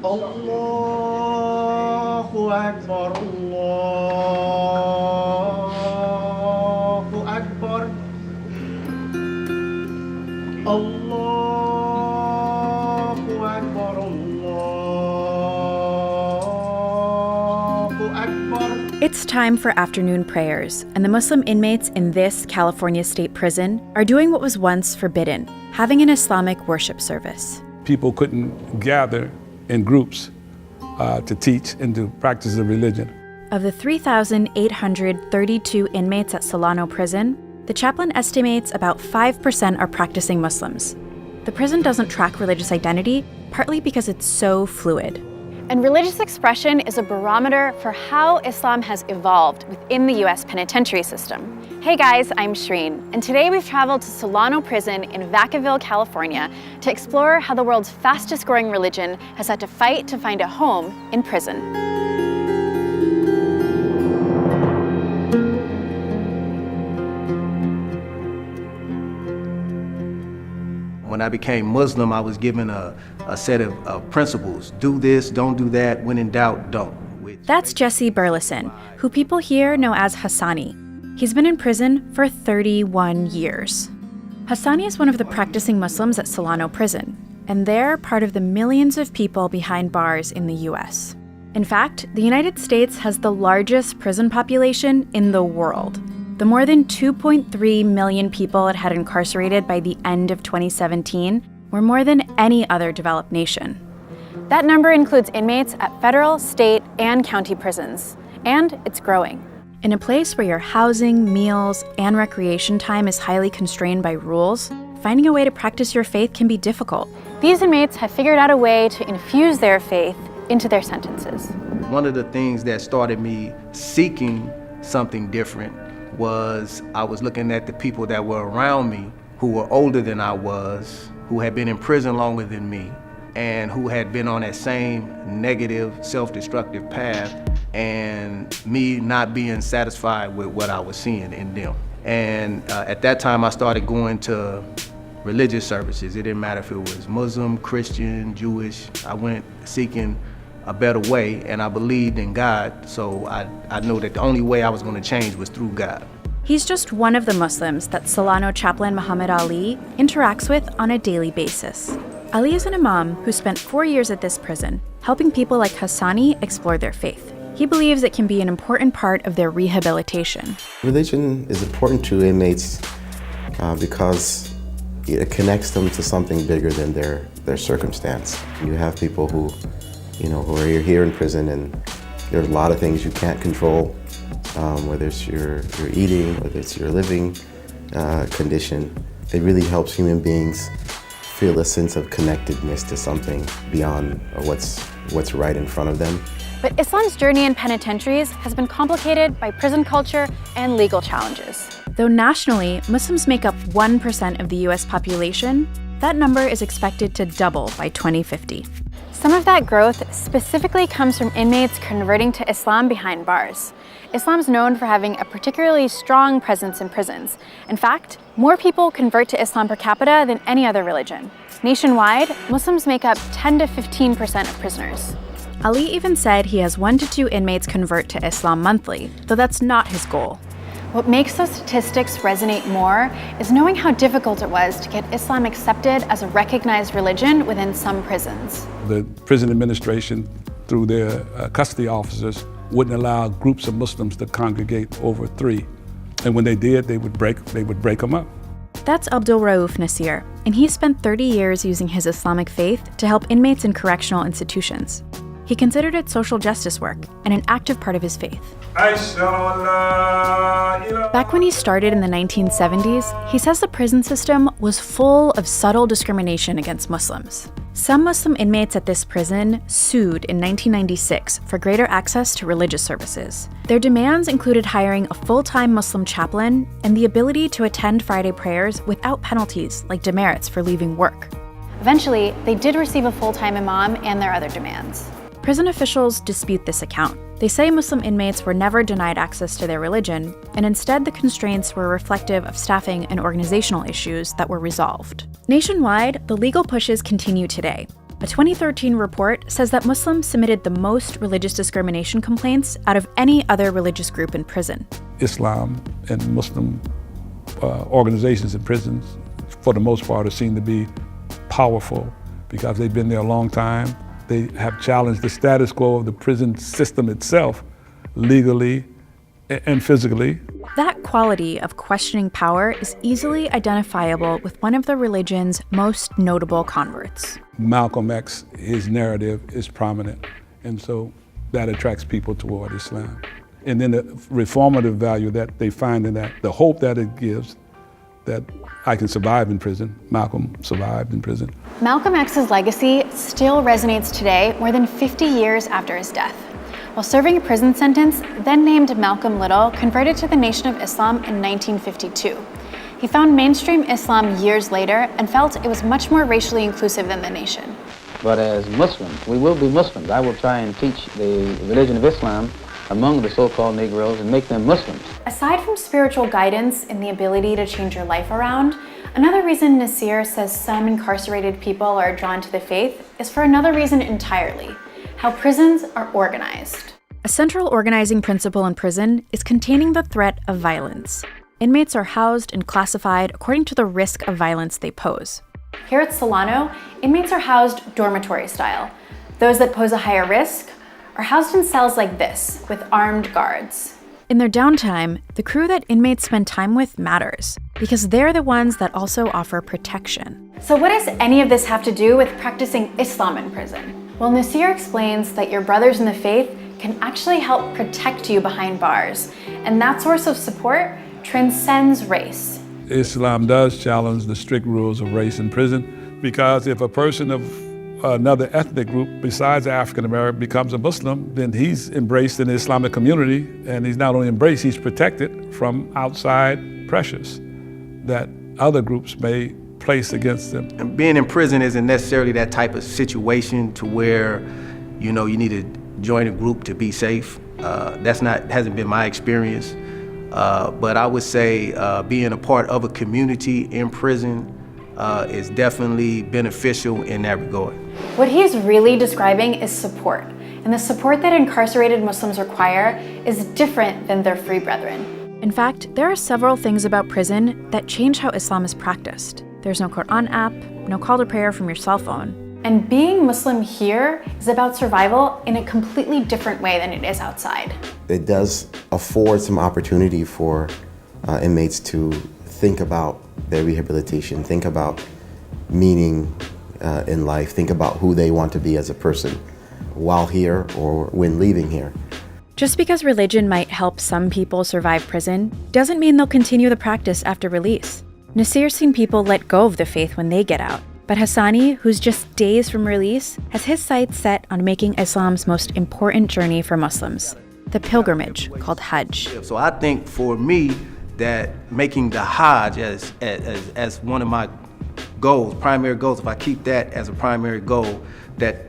Allahu Akbar, Allahu Akbar, Allahu Akbar, Allahu Akbar. It's time for afternoon prayers, and the Muslim inmates in this California state prison are doing what was once forbidden, having an Islamic worship service. People couldn't gather in groups to teach and to practice the religion. Of the 3,832 inmates at Solano Prison, the chaplain estimates about 5% are practicing Muslims. The prison doesn't track religious identity, partly because it's so fluid. And religious expression is a barometer for how Islam has evolved within the U.S. penitentiary system. Hey guys, I'm Shreen, and today we've traveled to Solano Prison in Vacaville, California to explore how the world's fastest growing religion has had to fight to find a home in prison. When I became Muslim, I was given a set of principles. Do this, don't do that. When in doubt, don't. That's Jesse Burleson, who people here know as Hassani. He's been in prison for 31 years. Hassani is one of the practicing Muslims at Solano Prison, and they're part of the millions of people behind bars in the U.S. In fact, the United States has the largest prison population in the world. The more than 2.3 million people it had incarcerated by the end of 2017 were more than any other developed nation. That number includes inmates at federal, state, and county prisons, and it's growing. In a place where your housing, meals, and recreation time is highly constrained by rules, finding a way to practice your faith can be difficult. These inmates have figured out a way to infuse their faith into their sentences. One of the things that started me seeking something different was I was looking at the people that were around me who were older than I was, who had been in prison longer than me, and who had been on that same negative, self-destructive path, and me not being satisfied with what I was seeing in them. And at that time, I started going to religious services. It didn't matter if it was Muslim, Christian, Jewish. I went seeking a better way, and I believed in God, so I knew that the only way I was going to change was through God. He's just one of the Muslims that Solano chaplain Muhammad Ali interacts with on a daily basis. Ali is an imam who spent 4 years at this prison, helping people like Hassani explore their faith. He believes it can be an important part of their rehabilitation. Religion is important to inmates because it connects them to something bigger than their circumstance. You have people who are here in prison, and there's a lot of things you can't control, whether it's your eating, whether it's your living condition. It really helps human beings feel a sense of connectedness to something beyond what's right in front of them. But Islam's journey in penitentiaries has been complicated by prison culture and legal challenges. Though nationally, Muslims make up 1% of the U.S. population, that number is expected to double by 2050. Some of that growth specifically comes from inmates converting to Islam behind bars. Islam's known for having a particularly strong presence in prisons. In fact, more people convert to Islam per capita than any other religion. Nationwide, Muslims make up 10 to 15% of prisoners. Ali even said he has 1 to 2 inmates convert to Islam monthly, though that's not his goal. What makes those statistics resonate more is knowing how difficult it was to get Islam accepted as a recognized religion within some prisons. The prison administration, through their custody officers, wouldn't allow groups of Muslims to congregate over 3. And when they did, they would break them up. That's Abdul Rauf Nasir, and he spent 30 years using his Islamic faith to help inmates in correctional institutions. He considered it social justice work and an active part of his faith. Back when he started in the 1970s, he says the prison system was full of subtle discrimination against Muslims. Some Muslim inmates at this prison sued in 1996 for greater access to religious services. Their demands included hiring a full-time Muslim chaplain and the ability to attend Friday prayers without penalties like demerits for leaving work. Eventually, they did receive a full-time imam and their other demands. Prison officials dispute this account. They say Muslim inmates were never denied access to their religion, and instead the constraints were reflective of staffing and organizational issues that were resolved. Nationwide, the legal pushes continue today. A 2013 report says that Muslims submitted the most religious discrimination complaints out of any other religious group in prison. Islam and Muslim organizations in prisons, for the most part, are seen to be powerful because they've been there a long time. They have challenged the status quo of the prison system itself, legally and physically. That quality of questioning power is easily identifiable with one of the religion's most notable converts. Malcolm X, his narrative is prominent, and so that attracts people toward Islam. And then the reformative value that they find in that, the hope that it gives, that I can survive in prison. Malcolm survived in prison. Malcolm X's legacy still resonates today, more than 50 years after his death. While serving a prison sentence, then named Malcolm Little converted to the Nation of Islam in 1952. He found mainstream Islam years later and felt it was much more racially inclusive than the nation. But as Muslims, we will be Muslims. I will try and teach the religion of Islam among the so-called Negroes and make them Muslims. Aside from spiritual guidance and the ability to change your life around, another reason Nasir says some incarcerated people are drawn to the faith is for another reason entirely: how prisons are organized. A central organizing principle in prison is containing the threat of violence. Inmates are housed and classified according to the risk of violence they pose. Here at Solano, inmates are housed dormitory style. Those that pose a higher risk are housed in cells like this, with armed guards. In their downtime, the crew that inmates spend time with matters, because they're the ones that also offer protection. So what does any of this have to do with practicing Islam in prison? Well, Nasir explains that your brothers in the faith can actually help protect you behind bars, and that source of support transcends race. Islam does challenge the strict rules of race in prison, because if a person of another ethnic group besides African American becomes a Muslim, then he's embraced in the Islamic community, and he's not only embraced, he's protected from outside pressures that other groups may place against them. And being in prison isn't necessarily that type of situation to where, you need to join a group to be safe. Hasn't been my experience. But I would say being a part of a community in prison is definitely beneficial in that regard. What he's really describing is support, and the support that incarcerated Muslims require is different than their free brethren. In fact, there are several things about prison that change how Islam is practiced. There's no Quran app, no call to prayer from your cell phone. And being Muslim here is about survival in a completely different way than it is outside. It does afford some opportunity for inmates to think about their rehabilitation, think about meaning in life, think about who they want to be as a person while here or when leaving here. Just because religion might help some people survive prison doesn't mean they'll continue the practice after release. Nasir's seen people let go of the faith when they get out. But Hassani, who's just days from release, has his sights set on making Islam's most important journey for Muslims, the pilgrimage called Hajj. So I think for me that making the Hajj as one of my goals, primary goals, if I keep that as a primary goal, that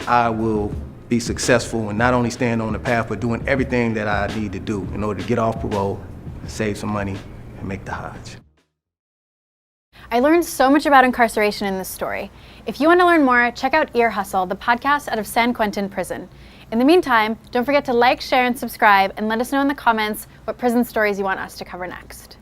I will be successful in not only staying on the path, but doing everything that I need to do in order to get off parole, save some money, and make the Hajj. I learned so much about incarceration in this story. If you want to learn more, check out Ear Hustle, the podcast out of San Quentin Prison. In the meantime, don't forget to like, share, and subscribe, and let us know in the comments what prison stories you want us to cover next.